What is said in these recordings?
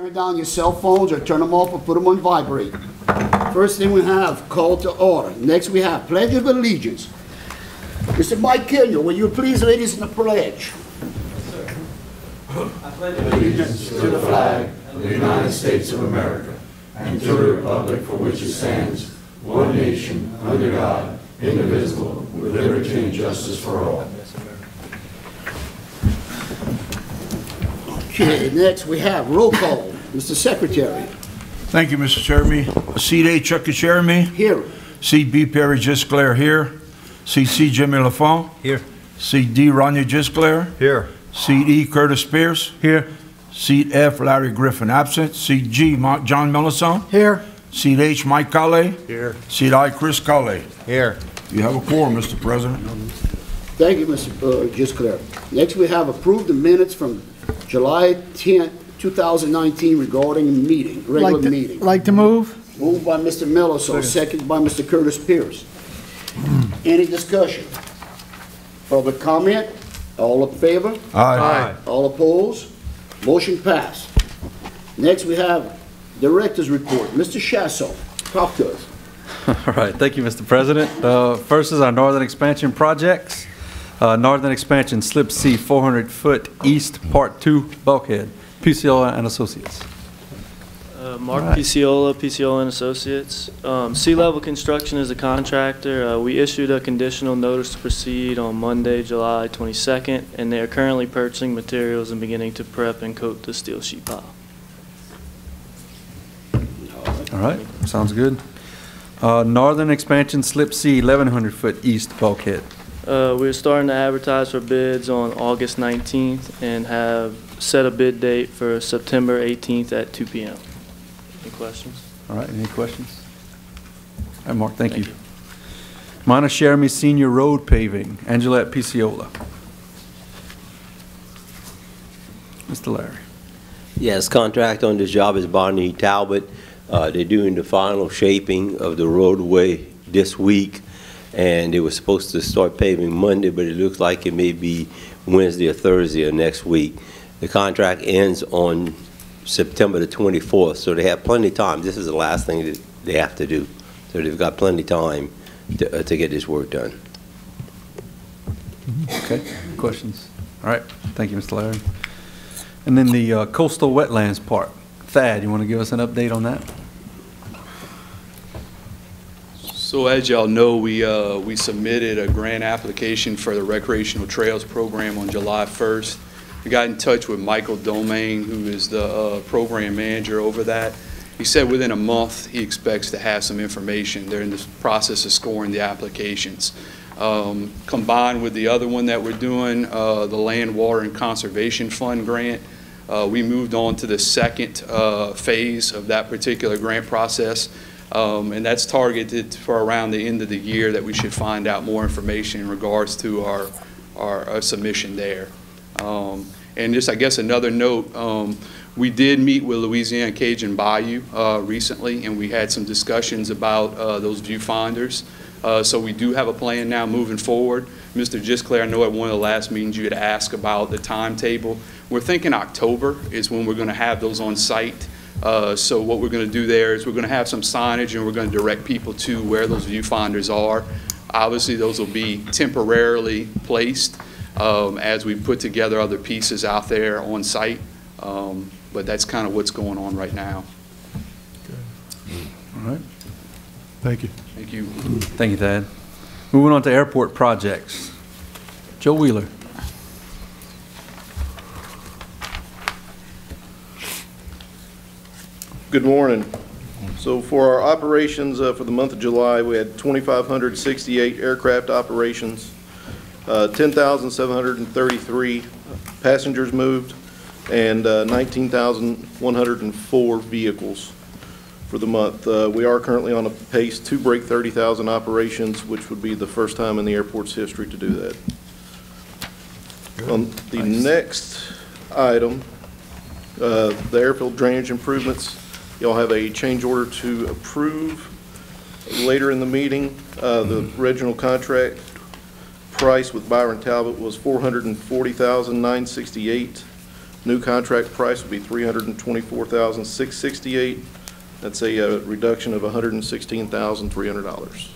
turn down your cell phones or turn them off or put them on vibrate. First thing we have, call to order. Next we have Pledge of Allegiance. Mr. Mike Kenyon, will you please lead us in the pledge? I pledge allegiance to the flag of the United States of America and to the republic for which it stands, one nation, under God, indivisible, with liberty and justice for all. Okay, next we have roll call. Mr. Secretary. Thank you, Mr. Chairman. Seat A, Chuck Jeremy. Here. Seat B, Perry Gisclair here. Seat C, Jimmy Lafont. Here. Seat D, Ronnie Gisclair. Here. Seat E, Curtis Pierce. Here. Seat F, Larry Griffin absent. Seat G, John Millison. Here. Seat H, Mike Colley. Here. Seat I, Chris Colley. Here. You have a quorum, Mr. President. Thank you, Mr. Gisclair. Next we have approved the minutes from July 10th, 2019 regarding meeting, regular meeting. Like to move? Moved by Mr. Millison, second by Mr. Curtis Pierce. Any discussion? Public comment? All in favor? Aye. All opposed? Motion passed. Next, we have Director's Report. Mr. Shasso, talk to us. All right, thank you, Mr. President. First is our Northern Expansion projects. Northern Expansion Slip C 400-foot East Part 2 bulkhead, PCO and Associates. Mark Piciola, Piciola and Associates. Sea Level Construction is a contractor. We issued a conditional notice to proceed on Monday, July 22nd, and they are currently purchasing materials and beginning to prep and coat the steel sheet pile. All right, sounds good. Northern Expansion Slip C 1,100-foot East bulkhead. We're starting to advertise for bids on August 19th and have set a bid date for September 18th at 2 p.m. Any questions? All right, any questions? All right, Mark, thank you. Montesheremy Senior Road paving, Angelette Piciola. Mr. Larry. Yes, contract on this job is Bonnie Talbot. They're doing the final shaping of the roadway this week, and they were supposed to start paving Monday, but it looks like it may be Wednesday or Thursday of next week. The contract ends on September the 24th, so they have plenty of time. This is the last thing that they have to do. So they've got plenty of time to get this work done. Okay, questions? All right, thank you, Mr. Larry. And then the coastal wetlands part. Thad, you want to give us an update on that? So as y'all know, we submitted a grant application for the Recreational Trails Program on July 1st. We got in touch with Michael Domain, who is the program manager over that. He said within a month he expects to have some information. They're in the process of scoring the applications. Combined with the other one that we're doing, the Land, Water, and Conservation Fund grant, we moved on to the second phase of that particular grant process. And that's targeted for around the end of the year that we should find out more information in regards to our submission there. And just, I guess, another note, we did meet with Louisiana Cajun Bayou recently, and we had some discussions about those viewfinders. So we do have a plan now moving forward. Mr. Gisclair, I know at one of the last meetings you had asked about the timetable. We're thinking October is when we're going to have those on site. So what we're going to do there is we're going to have some signage, and we're going to direct people to where those viewfinders are. Obviously, those will be temporarily placed as we put together other pieces out there on site. But that's kind of what's going on right now. All right. Thank you. Thank you. Thank you, Thad. Moving on to airport projects. Joe Wheeler. Good morning. So for our operations for the month of July, we had 2,568 aircraft operations, 10,733 passengers moved, and 19,104 vehicles for the month. We are currently on a pace to break 30,000 operations, which would be the first time in the airport's history to do that. Good. On the next item, the airfield drainage improvements. Y'all have a change order to approve later in the meeting. The original contract price with Byron Talbot was $440,968. New contract price would be $324,668. That's a reduction of $116,300.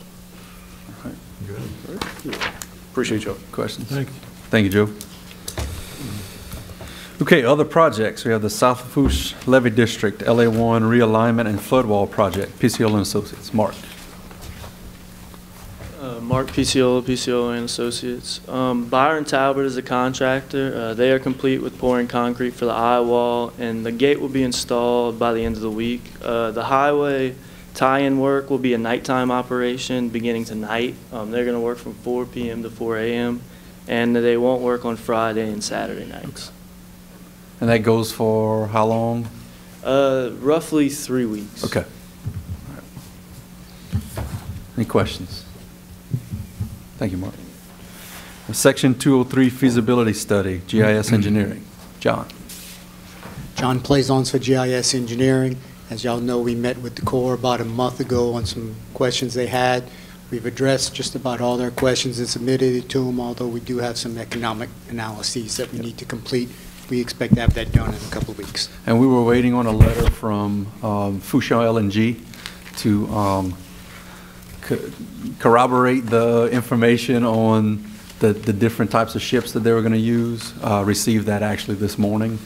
Appreciate y'all. Questions? Thank you, Joe. Okay, other projects. We have the South Lafourche Levee District, LA1 Realignment and Flood Wall Project, PCL and Associates. Mark. Mark PCO and Associates. Byron Talbot is the contractor. They are complete with pouring concrete for the eye wall, and the gate will be installed by the end of the week. The highway tie-in work will be a nighttime operation beginning tonight. They're going to work from 4 p.m. to 4 a.m., and they won't work on Friday and Saturday nights. And that goes for how long? Roughly 3 weeks. Okay. All right. Any questions? Thank you, Mark. Section 203 feasibility study, GIS engineering. John. John Plaisance for GIS engineering. As y'all know, we met with the Corps about a month ago on some questions they had. We've addressed just about all their questions and submitted it to them, although we do have some economic analyses that we need to complete. We expect to have that done in a couple of weeks. And we were waiting on a letter from Fouchon LNG to corroborate the information on the different types of ships that they were going to use. Received that actually this morning.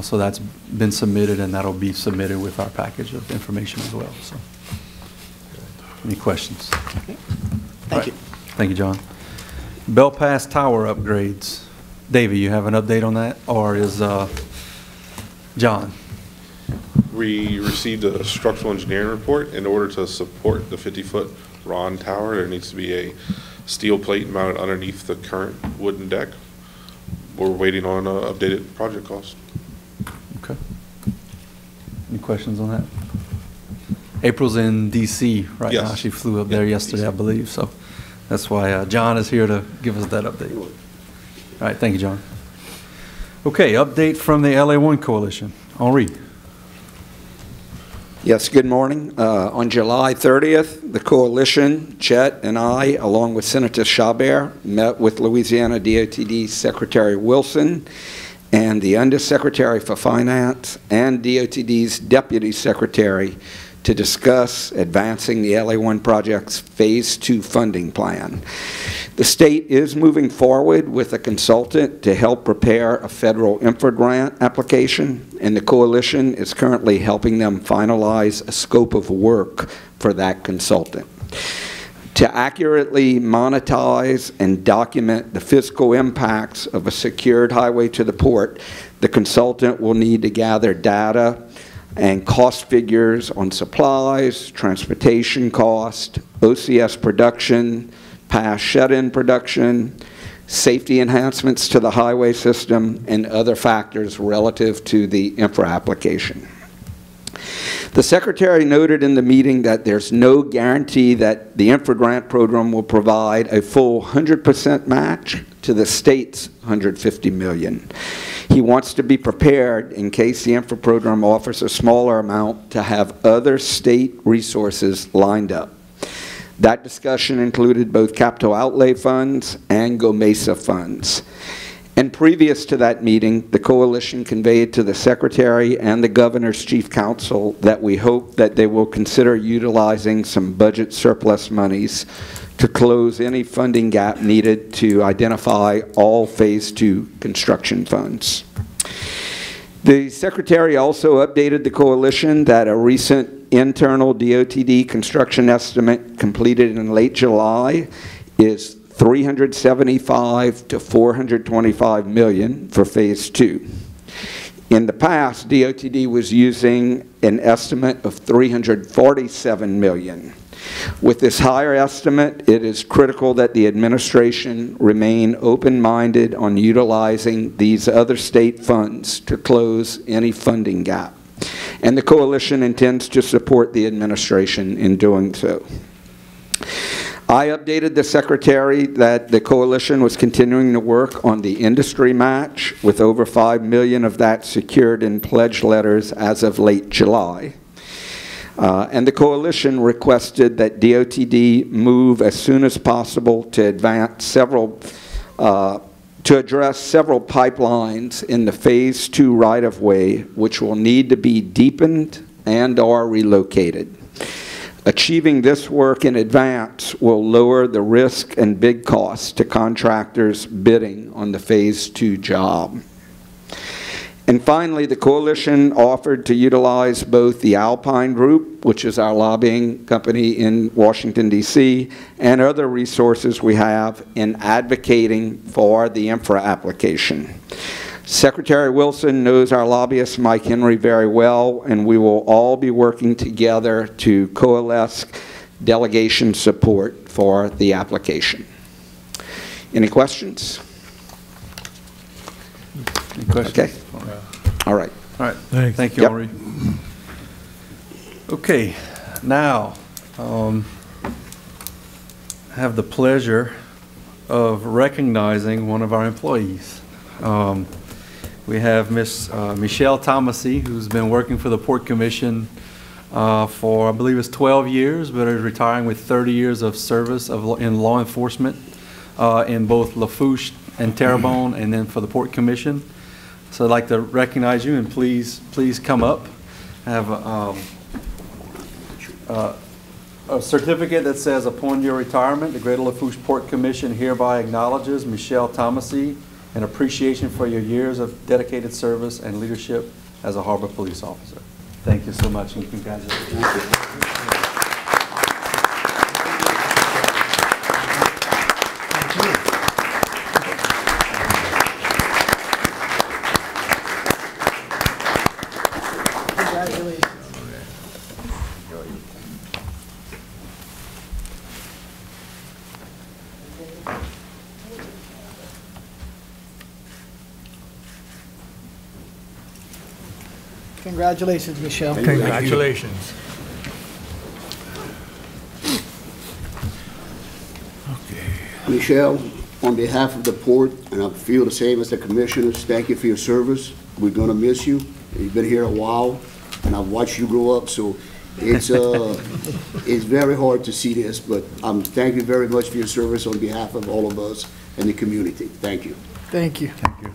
So that's been submitted, and that'll be submitted with our package of information as well. So, any questions? Thank you. Thank you, John. Bell Pass Tower upgrades. Davey, you have an update on that, or is John? We received a structural engineering report. In order to support the 50-foot Ron Tower, there needs to be a steel plate mounted underneath the current wooden deck. We're waiting on updated project costs. Okay. Any questions on that? April's in D.C. right now. She flew up there yesterday, I believe. So that's why John is here to give us that update. All right. Thank you, John. Okay. Update from the LA1 Coalition. Henri. Yes, good morning. On July 30th, the Coalition, Chet, and I, along with Senator Chabert, met with Louisiana DOTD Secretary Wilson and the Undersecretary for Finance and DOTD's Deputy Secretary to discuss advancing the LA1 project's Phase 2 funding plan. The state is moving forward with a consultant to help prepare a federal infra grant application, and the Coalition is currently helping them finalize a scope of work for that consultant. To accurately monetize and document the fiscal impacts of a secured highway to the port, the consultant will need to gather data and cost figures on supplies, transportation cost, OCS production, past shut-in production, safety enhancements to the highway system, and other factors relative to the infra application. The Secretary noted in the meeting that there's no guarantee that the infra grant program will provide a full 100% match to the state's $150 million. He wants to be prepared in case the infra program offers a smaller amount to have other state resources lined up. That discussion included both capital outlay funds and GOMESA funds. And previous to that meeting, the Coalition conveyed to the Secretary and the Governor's Chief Counsel that we hope that they will consider utilizing some budget surplus monies to close any funding gap needed to identify all Phase 2 construction funds. The Secretary also updated the Coalition that a recent internal DOTD construction estimate completed in late July is $375 to $425 million for Phase 2. In the past, DOTD was using an estimate of $347 million. With this higher estimate, it is critical that the administration remain open-minded on utilizing these other state funds to close any funding gap. And the Coalition intends to support the administration in doing so. I updated the Secretary that the Coalition was continuing to work on the industry match, with over $5 million of that secured in pledge letters as of late July. And the Coalition requested that DOTD move as soon as possible to advance several to address several pipelines in the Phase 2 right-of-way, which will need to be deepened and or relocated. Achieving this work in advance will lower the risk and bid costs to contractors bidding on the Phase 2 job. And finally, the coalition offered to utilize both the Alpine Group, which is our lobbying company in Washington, D.C., and other resources we have in advocating for the infra application. Secretary Wilson knows our lobbyist, Mike Henry, very well, and we will all be working together to coalesce delegation support for the application. Any questions? Any questions? Okay. All right. All right. Thank you, Yep. Henri. Okay. Now, I have the pleasure of recognizing one of our employees. We have Miss Michelle Thomasy, who's been working for the Port Commission for, I believe it's 12 years, but is retiring with 30 years of service in law enforcement in both Lafourche and Terrebonne, and then for the Port Commission. So I'd like to recognize you, and please come up. I have a certificate that says, upon your retirement, the Greater Lafourche Port Commission hereby acknowledges Michelle Thomasy in appreciation for your years of dedicated service and leadership as a harbor police officer. Thank you so much, and congratulations. Congratulations, Michelle. Congratulations. Michelle, on behalf of the port, and I feel the same as the commissioners, thank you for your service. We're gonna miss you. You've been here a while, and I've watched you grow up, so it's it's very hard to see this, but thank you very much for your service on behalf of all of us and the community. Thank you. Thank you. Thank you.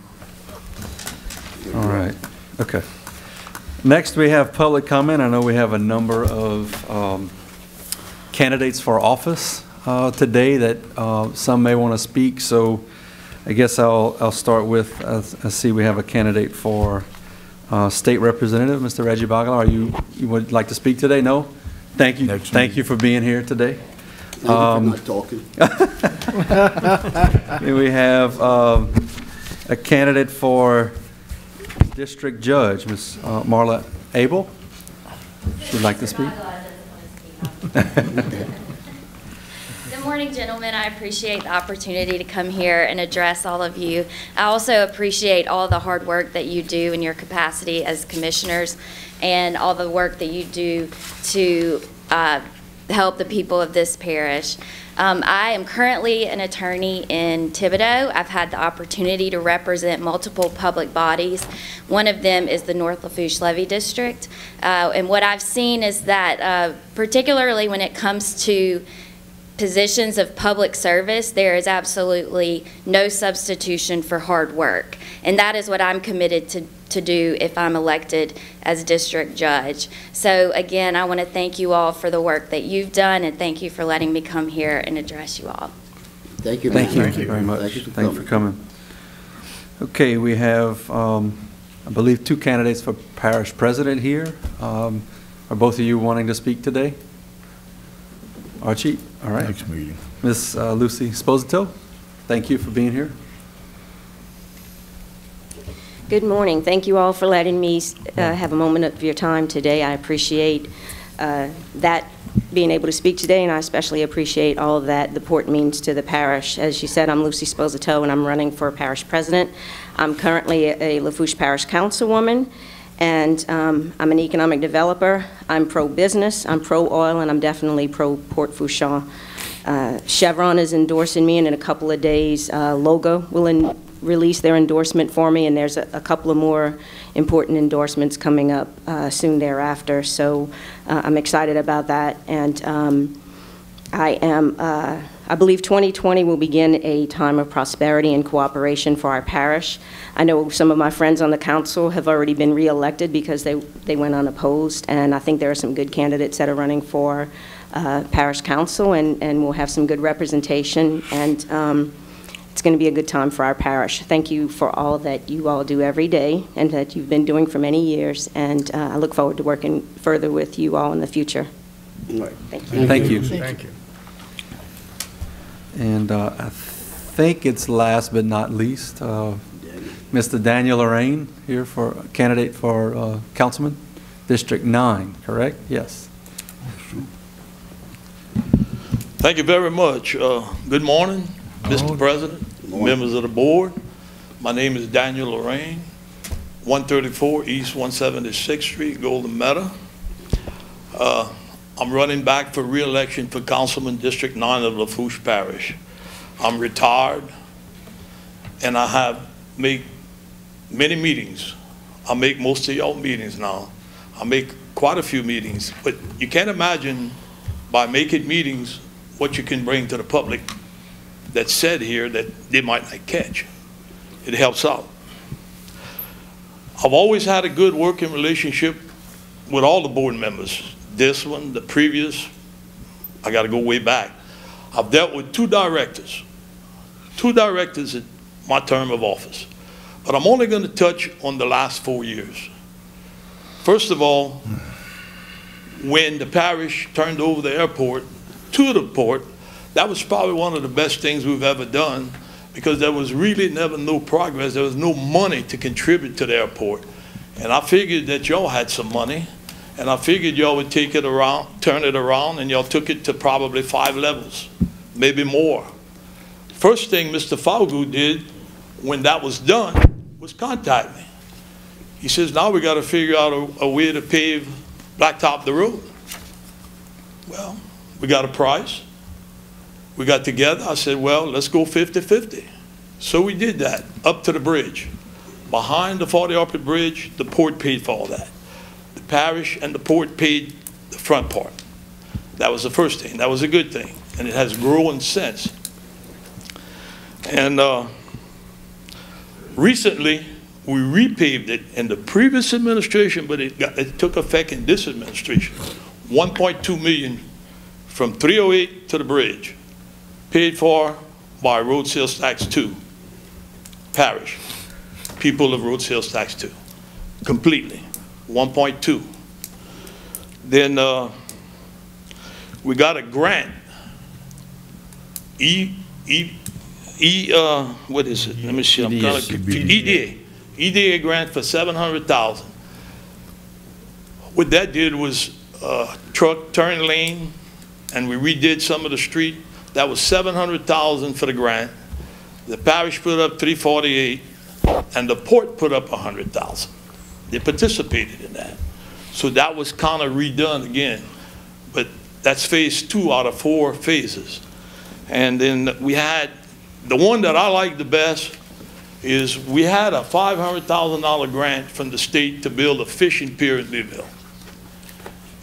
All right. Okay. Next, we have public comment. I know we have a number of candidates for office today that some may want to speak. So I guess I'll start with, I see we have a candidate for state representative, Mr. Reggie Bagala. You would like to speak today? No? Thank you. Thank you for being here today. Thank you for not talking. We have a candidate for District Judge, Ms. Marla Abel. She'd like to speak. Good morning, gentlemen. I appreciate the opportunity to come here and address all of you. I also appreciate all the hard work that you do in your capacity as commissioners and all the work that you do to help the people of this parish. I am currently an attorney in Thibodaux. I've had the opportunity to represent multiple public bodies. One of them is the North Lafourche Levee District. And what I've seen is that particularly when it comes to positions of public service, there is absolutely no substitution for hard work. And that is what I'm committed to do if I'm elected as district judge. So again, I want to thank you all for the work that you've done, and thank you for letting me come here and address you all. Thank you. Thank you very much. Thank you for coming. Okay, we have, I believe, 2 candidates for parish president here. Are both of you wanting to speak today? Archie? All right. Next meeting. Ms. Lucy Sposito, thank you for being here. Good morning. Thank you all for letting me have a moment of your time today. I appreciate that, being able to speak today, and I especially appreciate all that the port means to the parish. As you said, I'm Lucy Sposito, and I'm running for parish president. I'm currently a Lafourche Parish Councilwoman, and I'm an economic developer. I'm pro-business, I'm pro-oil, and I'm definitely pro-Port Fourchon. Chevron is endorsing me, and in a couple of days, Logo will release their endorsement for me, and there's a couple of more important endorsements coming up soon thereafter. So I'm excited about that, and I am I believe 2020 will begin a time of prosperity and cooperation for our parish. I know some of my friends on the council have already been reelected because they went unopposed, and I think there are some good candidates that are running for parish council, and we'll have some good representation, and it's going to be a good time for our parish. Thank you for all that you all do every day and that you've been doing for many years, and I look forward to working further with you all in the future. Thank you. Thank you. Thank you. And I think it's last but not least, Mr. Daniel Lorraine here for candidate for councilman, District 9, correct? Yes. Thank you very much. Good morning, Mr. President, members of the board. My name is Daniel Lorraine, 134 East 176th Street, Golden Meadow. I'm running back for re-election for Councilman District 9 of Lafourche Parish. I'm retired, and I have made many meetings. I make most of y'all meetings now. I make quite a few meetings, but you can't imagine by making meetings what you can bring to the public that's said here that they might not catch. It helps out. I've always had a good working relationship with all the board members. This one, the previous, I got to go way back. I've dealt with two directors at my term of office. But I'm only going to touch on the last 4 years. First of all, when the parish turned over the airport to the port, that was probably one of the best things we've ever done, because there was really never no progress. There was no money to contribute to the airport. And I figured that y'all had some money, and I figured y'all would take it around, turn it around, and y'all took it to probably 5 levels, maybe more. First thing Mr. Falgu did when that was done was contact me. He says, now we got to figure out a way to pave, blacktop the road. Well, we got a price. We got together. I said, well, let's go 50-50. So we did that up to the bridge. Behind the 40-yard bridge, the port paid for all that. The parish and the port paid the front part. That was the first thing. That was a good thing. And it has grown since. And recently, we repaved it in the previous administration, but it took effect in this administration. $1.2 million from 308 to the bridge, paid for by Road Sales Tax 2, parish, people of Road Sales Tax 2, completely, 1.2. Then we got a grant, what is it? Let me see. I'm kind of confused. EDA grant for $700,000. What that did was truck turn lane, and we redid some of the street. That was $700,000 for the grant. The parish put up $348,000, and the port put up $100,000. They participated in that. So that was kind of redone again. But that's phase 2 out of 4 phases. And then we had, the one that I like the best is we had a $500,000 grant from the state to build a fishing pier in Louisville.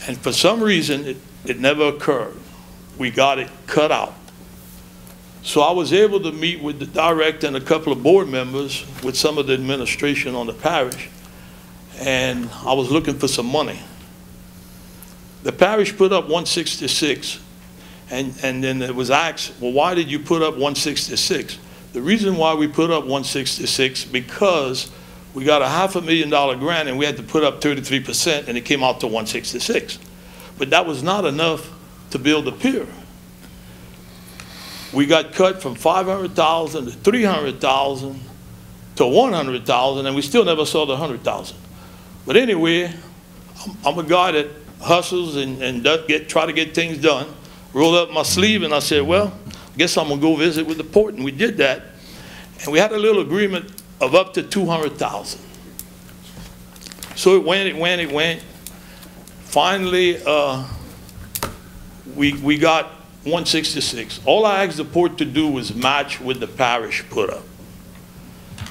And for some reason, it never occurred. We got it cut out. So I was able to meet with the director and a couple of board members with some of the administration on the parish, and I was looking for some money. The parish put up 166, and then it was asked, well, why did you put up 166? The reason why we put up 166, because we got a $500,000 grant and we had to put up 33%, and it came out to 166. But that was not enough to build a pier. We got cut from $500,000 to $300,000 to $100,000, and we still never saw the $100,000. But anyway, I'm a guy that hustles and try to get things done. Rolled up my sleeve and I said, well, I guess I'm gonna go visit with the port, and we did that. And we had a little agreement of up to $200,000. So it went. Finally, we got 166. All I asked the port to do was match what the parish put up.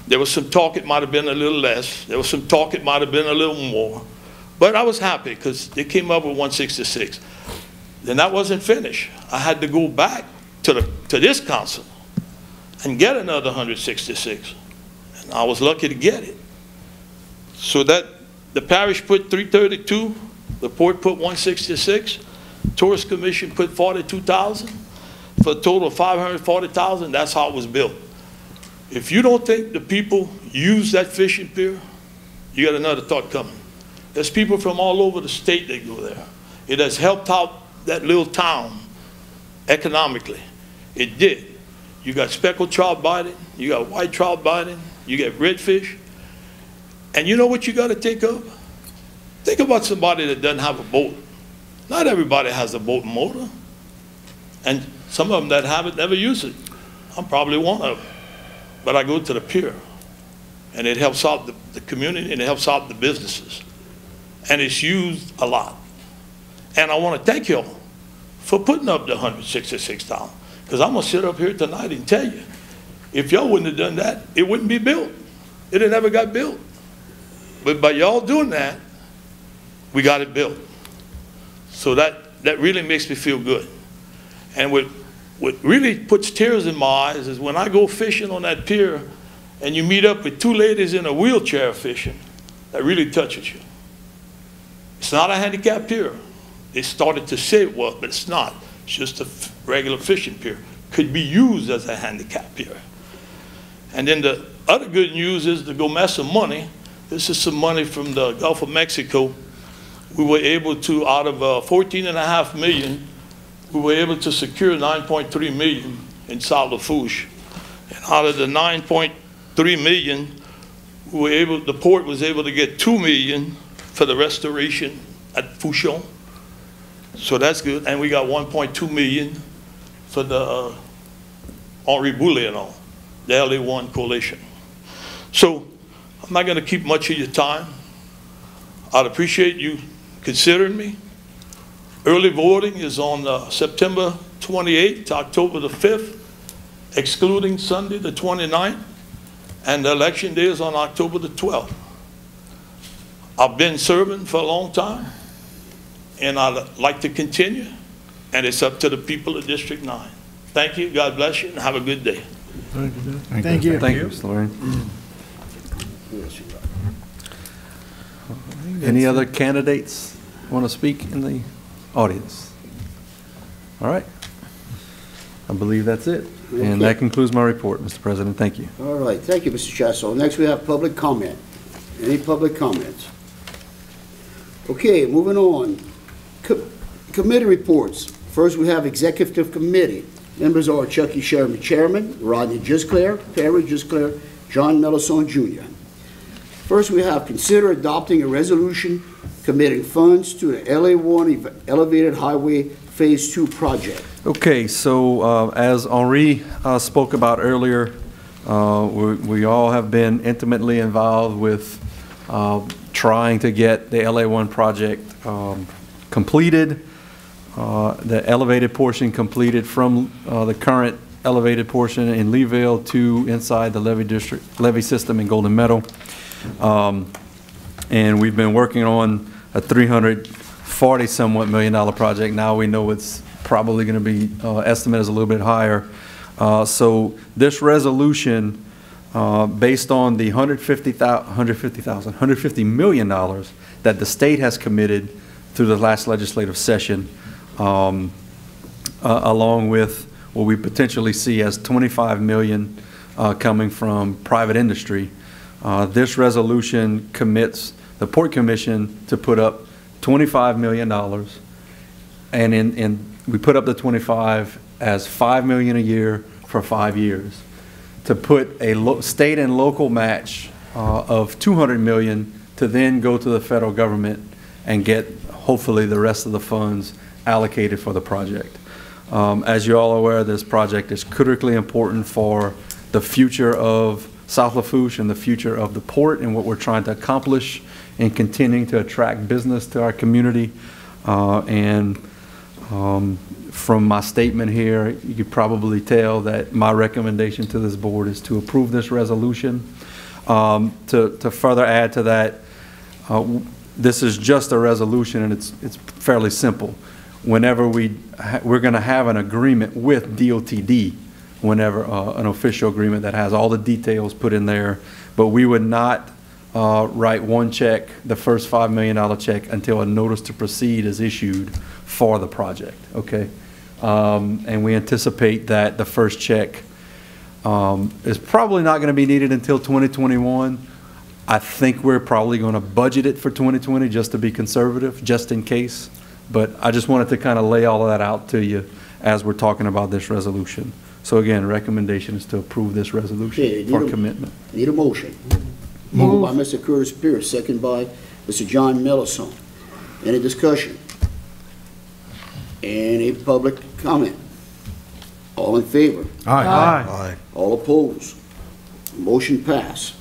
There was some talk it might have been a little less. There was some talk it might have been a little more. But I was happy because they came up with 166. Then that wasn't finished. I had to go back to the to this council and get another 166. And I was lucky to get it. So that the parish put 332, the port put 166, Tourist Commission put 42,000, for a total of 540,000. That's how it was built. If you don't think the people use that fishing pier, you got another thought coming. There's people from all over the state that go there. It has helped out that little town economically. It did. You got speckled trout biting, you got white trout biting, you get redfish. And you know what you got to think of? Think about somebody that doesn't have a boat. Not everybody has a boat motor. And some of them that have it never use it. I'm probably one of them. But I go to the pier. And it helps out the community and it helps out the businesses. And it's used a lot. And I want to thank y'all for putting up the 166,000. Because I'm going to sit up here tonight and tell you, if y'all wouldn't have done that, it wouldn't be built. It had never got built. But by y'all doing that, we got it built. So that really makes me feel good. And what really puts tears in my eyes is when I go fishing on that pier and you meet up with two ladies in a wheelchair fishing, that really touches you. It's not a handicap pier. They started to say it was, but it's not. It's just a regular fishing pier. Could be used as a handicap pier. And then the other good news is to go mess some money. This is some money from the Gulf of Mexico. We were able to, out of $14.5 million, we were able to secure $9.3 million in South Lafourche. And out of the $9.3 million, the port was able to get $2 million for the restoration at Fouchon. So that's good. And we got $1.2 million for the Henri Boulet and all, the LA1 coalition. So I'm not going to keep much of your time. I'd appreciate you considering me. Early voting is on September 28th to October the 5th, excluding Sunday the 29th, and the election day is on October the 12th. I've been serving for a long time, and I'd like to continue, and it's up to the people of District 9. Thank you, God bless you, and have a good day. Thank you. Thank you, Mr. Lorraine. Any other candidates want to speak in the audience? All right. I believe that's it. Okay. And that concludes my report, Mr. President. Thank you. All right. Thank you, Mr. Chasso. Next, we have public comment. Any public comments? Okay, moving on. Committee reports. First, we have Executive Committee. Members are Chucky Sherman, Chairman, Rodney Gisclair, Perry Gisclair, John Mellison, Jr. First, we have consider adopting a resolution committing funds to the LA1 Elevated Highway Phase 2 project. Okay, so as Henri spoke about earlier, we all have been intimately involved with trying to get the LA1 project completed, the elevated portion completed from the current elevated portion in Leeville to inside the levee system in Golden Meadow. And we've been working on a $340-somewhat million project. Now we know it's probably going to be, estimate is a little bit higher. So this resolution, based on the $150 million that the state has committed through the last legislative session, along with what we potentially see as $25 million coming from private industry. This resolution commits the Port Commission to put up $25 million, and we put up the 25 as $5 million a year for 5 years, to put a state and local match of $200 million to then go to the federal government and get hopefully the rest of the funds allocated for the project. As you're all aware, this project is critically important for the future of South Lafourche and the future of the port and what we're trying to accomplish in continuing to attract business to our community. From my statement here, you could probably tell that my recommendation to this board is to approve this resolution. To further add to that, this is just a resolution, and it's fairly simple. whenever we're going to have an agreement with DOTD, whenever an official agreement that has all the details put in there, but we would not write one check, the first $5 million check, until a notice to proceed is issued for the project, okay? And we anticipate that the first check is probably not going to be needed until 2021. I think we're probably going to budget it for 2020 just to be conservative, just in case. But I just wanted to kind of lay all of that out to you as we're talking about this resolution. So again, recommendation is to approve this resolution for commitment. Need a motion. Moved by Mr. Curtis Pierce, second by Mr. John Mellison. Any discussion? Any public comment? All in favor? Aye. All opposed? Motion passed.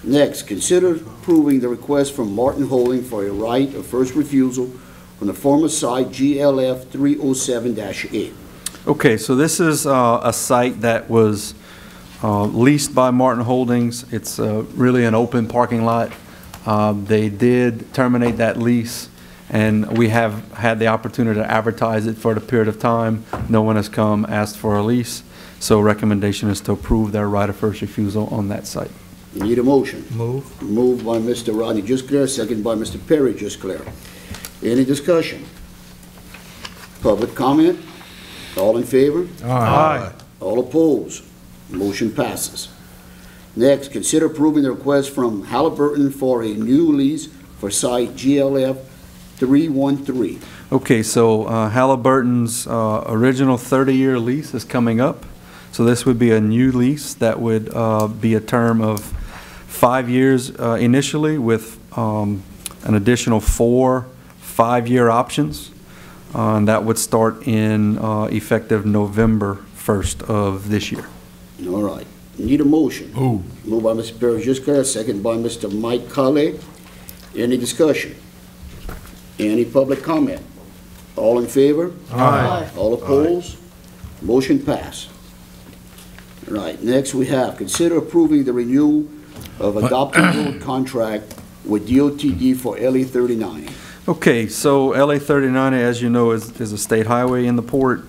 Next, consider approving the request from Martin Holding for a right of first refusal on the former site GLF 307-8. Okay, so this is a site that was leased by Martin Holdings. It's really an open parking lot. They did terminate that lease, and we have had the opportunity to advertise it for the period of time. No one has come, asked for a lease, so recommendation is to approve their right of first refusal on that site. You need a motion. Move. Moved by Mr. Rodney Jusclair, second by Mr. Perry Jusclair. Any discussion? Public comment? All in favor? Aye. All opposed? Motion passes. Next, consider approving the request from Halliburton for a new lease for site GLF 313. Okay, so Halliburton's original 30-year lease is coming up. So this would be a new lease that would be a term of 5 years initially, with an additional 4 5-year options. And that would start in effective November 1st of this year. All right. Need a motion. Move. Moved by Mr. Perry Jusclair, second by Mr. Mike Colley. Any discussion? Any public comment? All in favor? Aye. All opposed? Motion passed. All right, next we have, consider approving the renewal of adopted road contract with DOTD for LA 39. Okay, so LA 39, as you know, is a state highway in the port.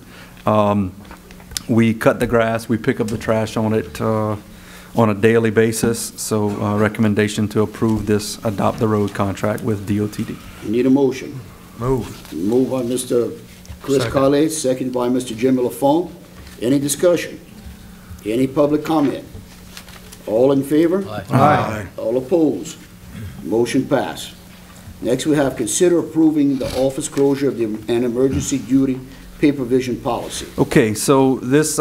We cut the grass, we pick up the trash on it on a daily basis. So recommendation to approve this adopt the road contract with DOTD. Need a motion. Move. Moved by Mr. Chris Colley, second by Mr. Jimmy Lafont. Any discussion? Any public comment? All in favor? Aye. All opposed? Motion passed. Next, we have consider approving the office closure of an emergency duty pay provision policy. Okay, so this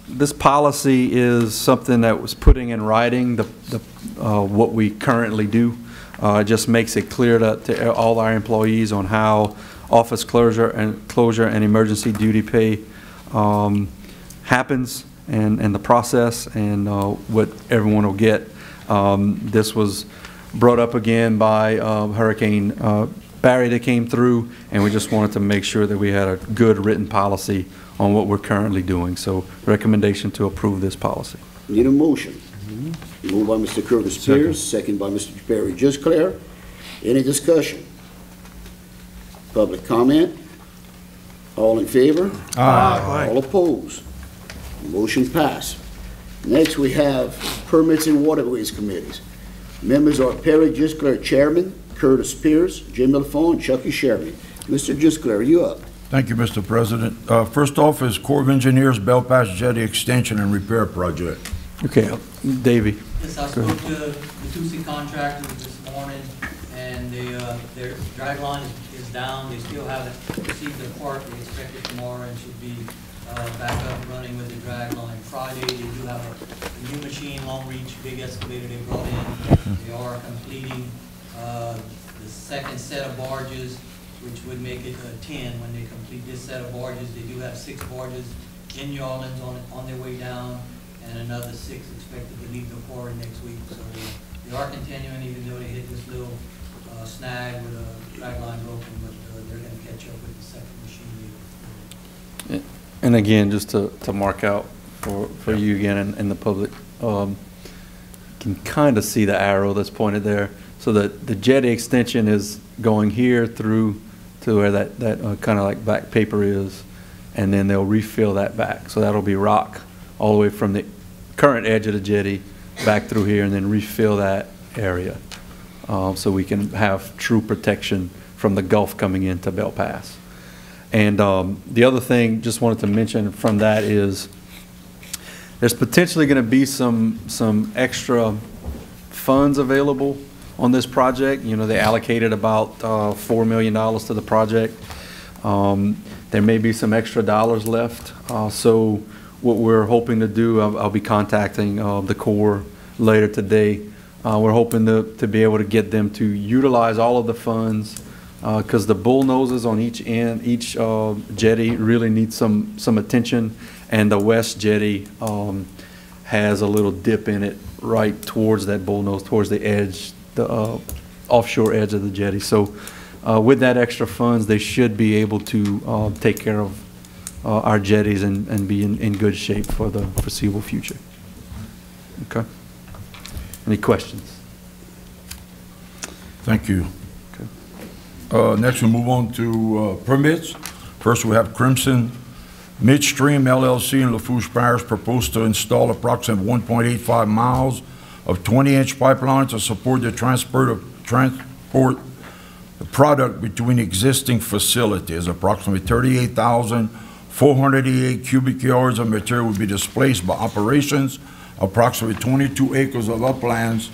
this policy is something that was putting in writing what we currently do. It just makes it clear to all our employees on how office closure and emergency duty pay happens, and the process, and what everyone will get. This was brought up again by Hurricane Barry that came through, and we just wanted to make sure that we had a good written policy on what we're currently doing. So recommendation to approve this policy. Need a motion. Moved by Mr. Curtis Pierce, second by Mr. Perry Jusclair. Any discussion? Public comment? All in favor? Aye. All opposed? Motion passed. Next, we have Permits and Waterways Committees. Members are Perry Jusclair, Chairman, Curtis Pierce, Jim Lafont, and Chucky Sherman. Mr. Jusclair, you up. Thank you, Mr. President. First off is Corps of Engineers Bell Pass Jetty Extension and Repair Project. Okay, Davey. Yes, I spoke to the Tuesday contractor this morning, and their drag line is down. They still haven't received their part. They expect it tomorrow and should be back up running with the drag line Friday. They do have a new machine, long reach, big excavator they brought in. They are completing the second set of barges, which would make it 10 when they complete this set of barges. They do have 6 barges in New Orleans on their way down, and another 6 expected to leave the quarry next week. So they are continuing, even though they hit this little snag with a drag line broken, but they're going to catch up with the second machine. And again, just to mark out for you again and the public, you can kind of see the arrow that's pointed there. So that the jetty extension is going here through to where that kind of like black paper is, and then they'll refill that back. So that'll be rock all the way from the current edge of the jetty back through here, and then refill that area, so we can have true protection from the Gulf coming into Bell Pass. And the other thing, just wanted to mention from that is, there's potentially going to be some extra funds available on this project. You know, they allocated about $4 million to the project. There may be some extra dollars left. So what we're hoping to do, I'll be contacting the Corps later today. We're hoping to be able to get them to utilize all of the funds, because the bull noses on each end, each jetty really needs some attention, and the west jetty has a little dip in it right towards that bull nose, towards the edge, the offshore edge of the jetty. So with that extra funds, they should be able to take care of our jetties and be in good shape for the foreseeable future. Okay. Any questions? Thank you. Next, we move on to permits. First, we have Crimson Midstream LLC in Lafourche Parish proposed to install approximately 1.85 miles of 20-inch pipeline to support the transport the product between existing facilities. Approximately 38,488 cubic yards of material will be displaced by operations. Approximately 22 acres of uplands,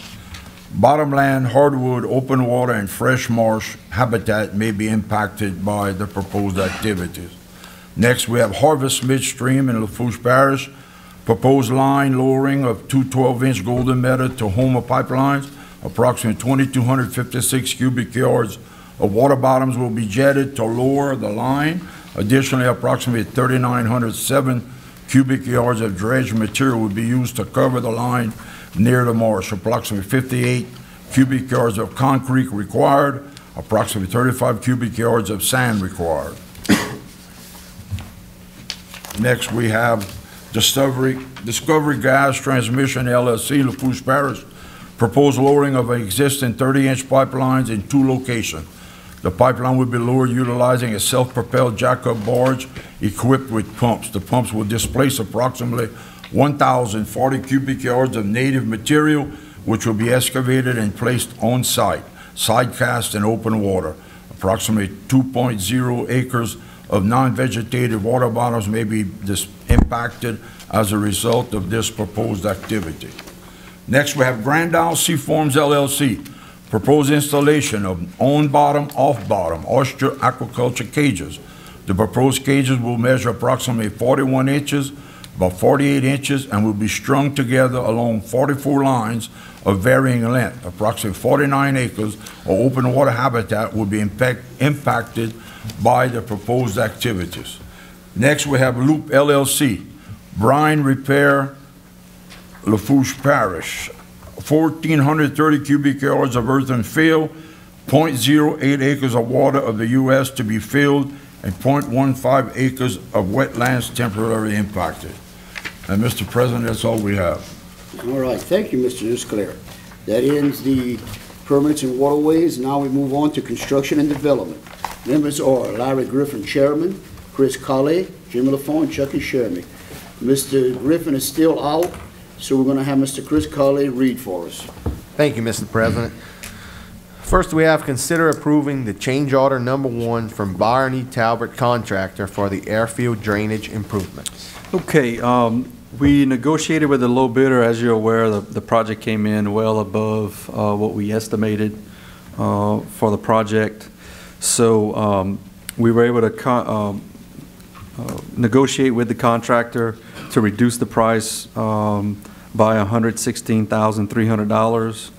bottomland, hardwood, open water, and fresh marsh habitat may be impacted by the proposed activities. Next, we have Harvest Midstream in Lafourche Parish. Proposed line lowering of two 12-inch Golden Meadow to Houma pipelines. Approximately 2,256 cubic yards of water bottoms will be jetted to lower the line. Additionally, approximately 3,907 cubic yards of dredged material will be used to cover the line near the marsh. Approximately 58 cubic yards of concrete required. Approximately 35 cubic yards of sand required. Next, we have Discovery Gas Transmission LLC, Lafourche Parish. Proposed lowering of existing 30-inch pipelines in two locations. The pipeline will be lowered utilizing a self-propelled jack-up barge equipped with pumps. The pumps will displace approximately 1,040 cubic yards of native material, which will be excavated and placed on site, sidecast in open water. Approximately 2.0 acres of non-vegetative water bottoms may be impacted as a result of this proposed activity. Next, we have Grand Isle Seaforms LLC. Proposed installation of on-bottom, off-bottom oyster aquaculture cages. The proposed cages will measure approximately 41 inches by 48 inches and will be strung together along 44 lines of varying length. Approximately 49 acres of open water habitat will be impacted by the proposed activities. Next, we have Loop LLC, brine repair, Lafourche Parish. 1,430 cubic yards of earthen fill, 0.08 acres of water of the U.S. to be filled, and 0.15 acres of wetlands temporarily impacted. And Mr. President, that's all we have. All right, thank you, Mr. Esclair. That ends the permits and waterways. Now we move on to construction and development. Members are Larry Griffin, Chairman, Chris Colley, Jimmy Lafon, and Chucky Sherman. Mr. Griffin is still out, so we're going to have Mr. Chris Colley read for us. Thank you, Mr. President. First, we have consider approving the change order number 1 from Barney Talbot Contractor for the airfield drainage improvements. Okay, we negotiated with the low bidder. As you're aware, the project came in well above what we estimated for the project. So we were able to negotiate with the contractor to reduce the price by $116,300.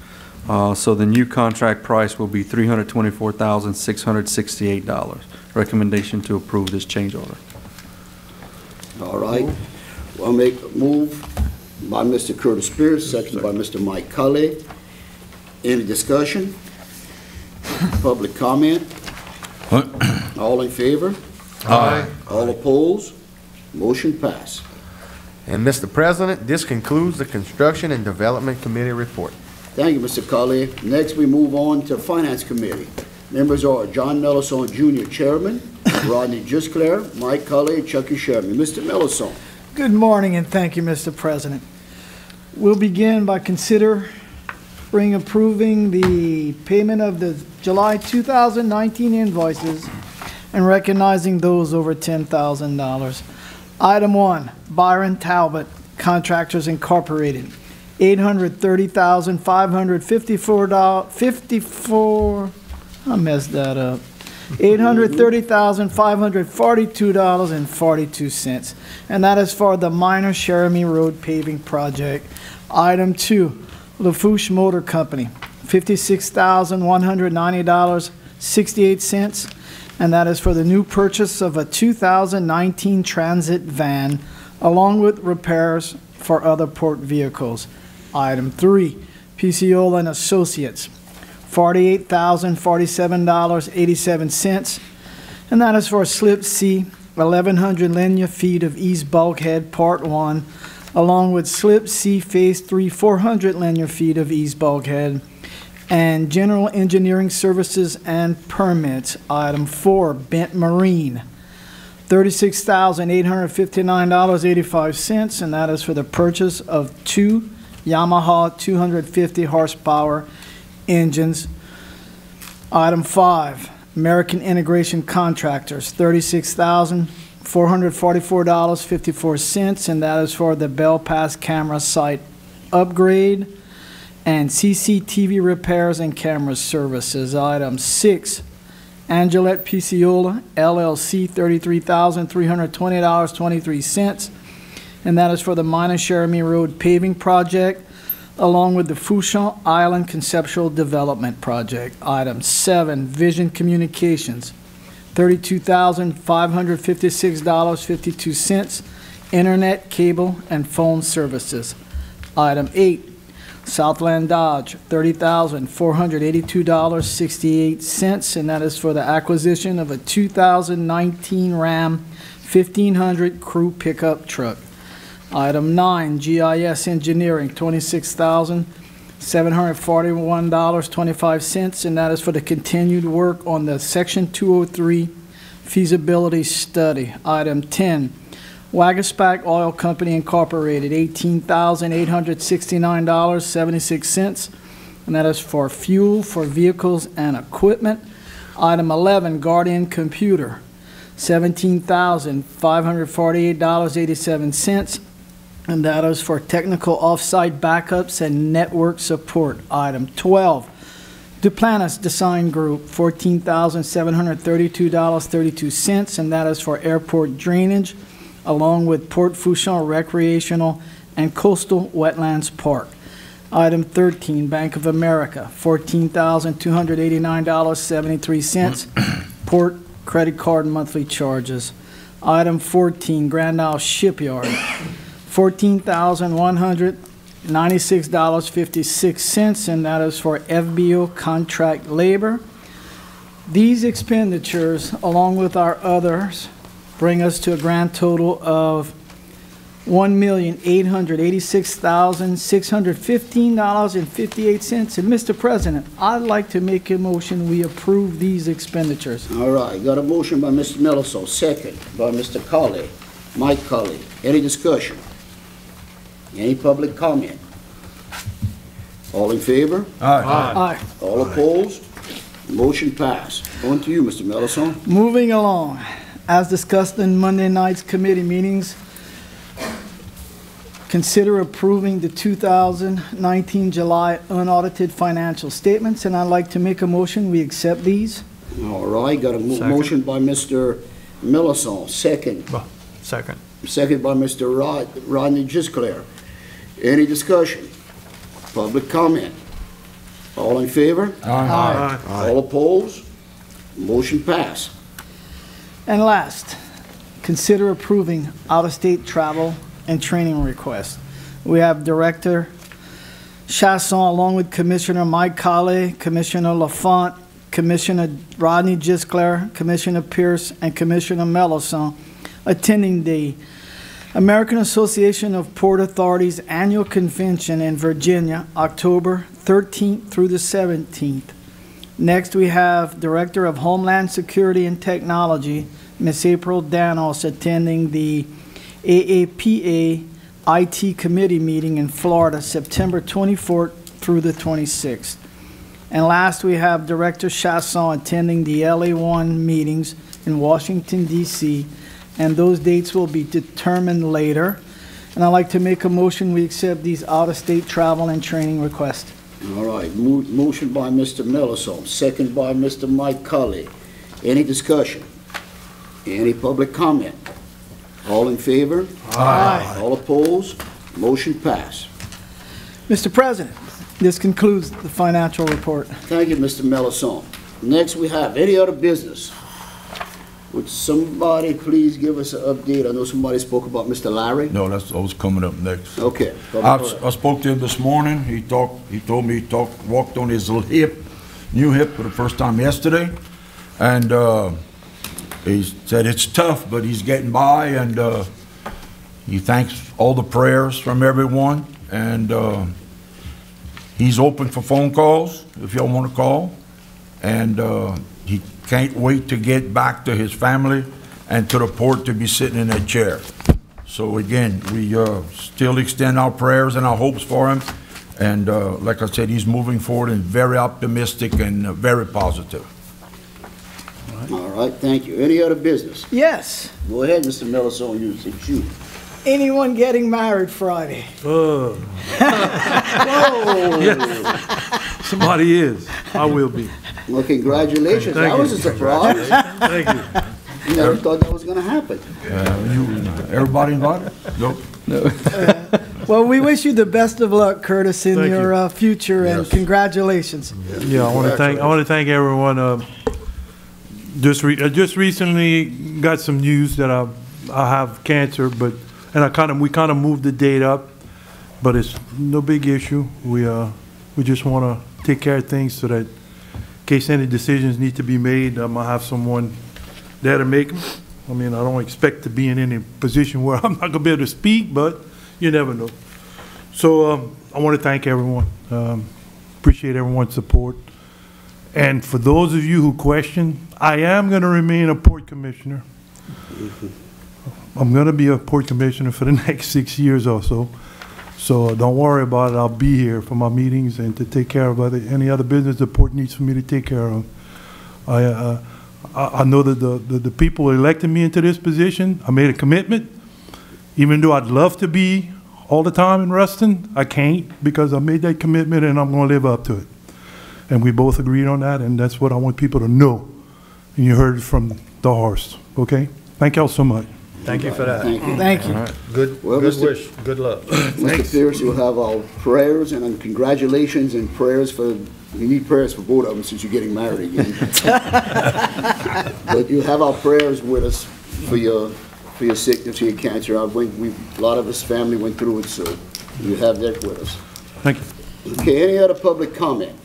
So the new contract price will be $324,668. Recommendation to approve this change order. All right. I'll make a move by Mr. Curtis Pierce, seconded by Mr. Mike Colley. Any discussion? Public comment? All in favor? Aye. All opposed? Motion passed. And Mr. President, this concludes the Construction and Development Committee report. Thank you, Mr. Colley. Next, we move on to Finance Committee. Members are John Mellison Jr., Chairman, Rodney Gisclair, Mike Cully, Chucky Sherman. Mr. Mellison. Good morning, and thank you, Mr. President. We'll begin by considering approving the payment of the July 2019 invoices and recognizing those over $10,000. Item 1, Byron Talbot Contractors Incorporated, $830,554. I messed that up. $830,542.42, and that is for the minor Jeremy Road paving project. Item 2, Lafourche Motor Company, $56,190.68, and that is for the new purchase of a 2019 Transit van, along with repairs for other port vehicles. Item 3, PCOL and Associates, $48,047.87, and that is for slip C, 1,100 linear feet of east bulkhead, Part 1, along with slip C, Phase 3, 400 linear feet of east bulkhead, and general engineering services and permits. Item 4, Bent Marine, $36,859.85, and that is for the purchase of 2 Yamaha 250 horsepower engines. Item 5, American Integration Contractors, $36,444.54, and that is for the Bell Pass camera site upgrade and CCTV repairs and camera services. Item 6, Angelette Piciola, LLC, $33,320.23, and that is for the minor Jeremy Road paving project, along with the Fouchon Island Conceptual Development Project. Item 7, Vision Communications, $32,556.52, Internet, cable, and phone services. Item 8, Southland Dodge, $30,482.68, and that is for the acquisition of a 2019 Ram 1500 crew pickup truck. Item 9, GIS Engineering, $26,741.25, and that is for the continued work on the Section 203 feasibility study. Item 10, Wagaspack Oil Company Incorporated, $18,869.76, and that is for fuel for vehicles and equipment. Item 11, Guardian Computer, $17,548.87, and that is for technical off-site backups and network support. Item 12, Duplantis Design Group, $14,732.32, and that is for airport drainage, along with Port Fouchon Recreational and Coastal Wetlands Park. Item 13, Bank of America, $14,289.73, port credit card monthly charges. Item 14, Grand Isle Shipyard, $14,196.56, and that is for FBO contract labor. These expenditures, along with our others, bring us to a grand total of $1,886,615.58. And Mr. President, I'd like to make a motion we approve these expenditures. All right, got a motion by Mr. Mellison, second by Mr. Colley, Mike Colley. Any discussion? Any public comment? All in favor? Aye. Aye. All opposed? Motion passed. On to you, Mr. Mellison. Moving along, as discussed in Monday night's committee meetings, consider approving the 2019 July unaudited financial statements, and I'd like to make a motion we accept these. All right, got a motion by Mr. Mellison, second. Second. Second by Mr. Rodney Gisclair. Any discussion? Public comment? All in favor? Aye. All opposed? Motion passed. And last, consider approving out-of-state travel and training requests. We have Director Chasson, along with Commissioner Mike Colley, Commissioner Lafont, Commissioner Rodney Gisclair, Commissioner Pierce, and Commissioner Mellison, attending the American Association of Port Authorities Annual Convention in Virginia, October 13th through the 17th. Next, we have Director of Homeland Security and Technology, Ms. April Danos, attending the AAPA IT Committee meeting in Florida, September 24th through the 26th. And last, we have Director Chasson attending the LA1 meetings in Washington, D.C., and those dates will be determined later. And I'd like to make a motion, we accept these out-of-state travel and training requests. All right, motion by Mr. Millerson, second by Mr. Mike Cully. Any discussion? Any public comment? All in favor? Aye. All opposed? Motion passed. Mr. President, this concludes the financial report. Thank you, Mr. Millerson. Next, we have any other business. Would somebody please give us an update? I know somebody spoke about Mr. Larry. No, that was coming up next. Okay. I spoke to him this morning. He told me he walked on his little new hip for the first time yesterday. And he said it's tough, but he's getting by, and he thanks all the prayers from everyone. And he's open for phone calls if y'all want to call. And he can't wait to get back to his family and to the port to be sitting in that chair. So again, we still extend our prayers and our hopes for him. And like I said, he's moving forward and very optimistic and very positive. All right, thank you. Any other business? Yes. Go ahead, Mr. Millerson, it's you. Anyone getting married Friday? Whoa. Yes. Somebody is. I will be. Well, congratulations. Thank That was a you. surprise. Thank you. You never thought that was going to happen. Everybody invited? Nope. No. Well, we wish you the best of luck, Curtis, in Thank your future, and Yes. congratulations. Yeah, I want to thank everyone. Just recently got some news that I have cancer, we kind of moved the date up, but it's no big issue. We just want to take care of things so that in case any decisions need to be made, I'm gonna have someone there to make them. I mean, I don't expect to be in any position where I'm not gonna be able to speak, but you never know. So I want to thank everyone. Appreciate everyone's support. And for those of you who question, I am going to remain a port commissioner. I'm going to be a port commissioner for the next 6 years or so. So don't worry about it. I'll be here for my meetings and to take care of any other business the port needs for me to take care of. I know that the people elected me into this position. I made a commitment. Even though I'd love to be all the time in Ruston, I can't because I made that commitment and I'm going to live up to it. And we both agreed on that, and that's what I want people to know. And you heard it from the horse, okay? Thank y'all so much. Thank you for that. Thank you. Thank you. Right. Good wish. Good luck. Mr. Pierce, you'll have our prayers and congratulations and prayers for, we need prayers for both of them since you're getting married again. But you have our prayers with us for your sickness, for your cancer. A lot of us family went through it, so you have that with us. Thank you. Okay, any other public comment?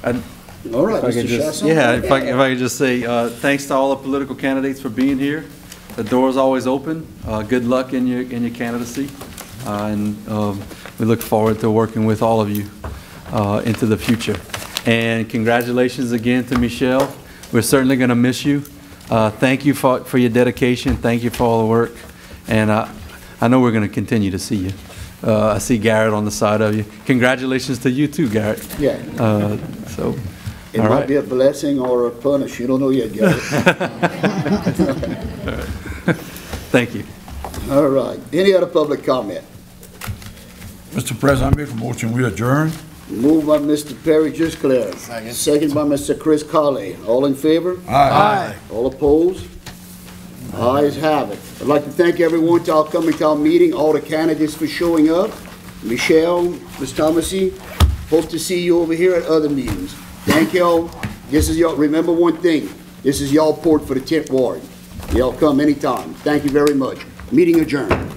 All right, Mr. Chasson. Yeah, if I could just say, thanks to all the political candidates for being here. The door's always open. Good luck in your candidacy. And we look forward to working with all of you into the future. And congratulations again to Michelle. We're certainly going to miss you. Thank you for your dedication. Thank you for all the work. And I know we're going to continue to see you. I see Garrett on the side of you. Congratulations to you too, Garrett. Yeah. It might be a blessing or a punish. You don't know yet, Garrett. Thank you. All right. Any other public comment? Mr. President, I make a motion, we adjourn. Moved by Mr. Perry Gisclair. Second by Mr. Chris Colley. All in favor? Aye. All opposed? Ayes have it. I'd like to thank everyone for coming to our meeting, all the candidates for showing up. Michelle, Ms. Thomasy, hope to see you over here at other meetings. Thank y'all. This is y'all. Remember one thing. This is y'all port for the 10th Ward. Y'all come anytime. Thank you very much. Meeting adjourned.